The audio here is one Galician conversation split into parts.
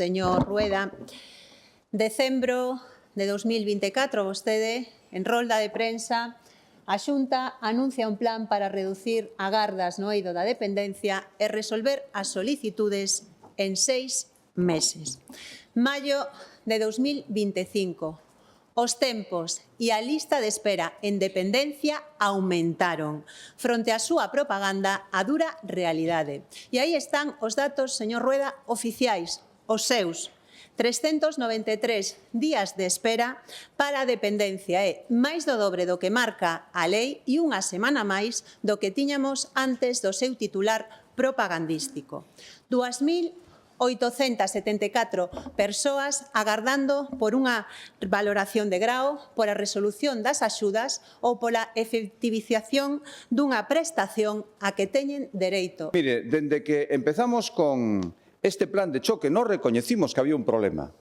señor Rueda. Decembro de 2024, vostede, en rolda de prensa, a Xunta anuncia un plan para reducir agardas no eido da dependencia e resolver as solicitudes en 6 meses. Maio de 2025. Os tempos e a lista de espera en dependencia aumentaron. Fronte á súa propaganda, a dura realidade. E aí están os datos, señor Rueda, oficiais, os seus. 393 días de espera para a dependencia é máis do dobre do que marca a lei e unha semana máis do que tiñamos antes do seu titular propagandístico. 2.874 persoas agardando por unha valoración de grao, por a resolución das axudas ou pola efectivización dunha prestación a que teñen dereito. Mire, dende que empezamos con este plan de choque, nos recoñecimos que había un problema.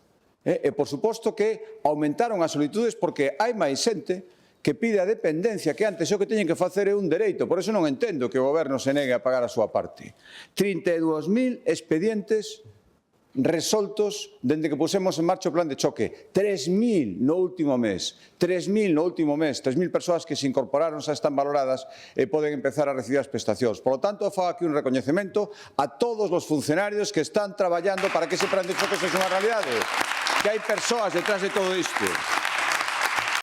E, por suposto, que aumentaron as solicitudes porque hai máis xente que pide a dependencia que antes o que teñen que facer é un dereito. Por eso non entendo que o Goberno se negue a pagar a súa parte. 32.000 expedientes resoltos dende que pusemos en marcha o plan de choque. 3.000 no último mes. 3.000 no último mes. 3.000 persoas que se incorporaron xa están valoradas e poden empezar a recibir as prestacións. Por lo tanto, fago aquí un recoñecemento a todos os funcionarios que están traballando para que ese plan de choque sexa unha realidade. Que hai persoas detrás de todo isto.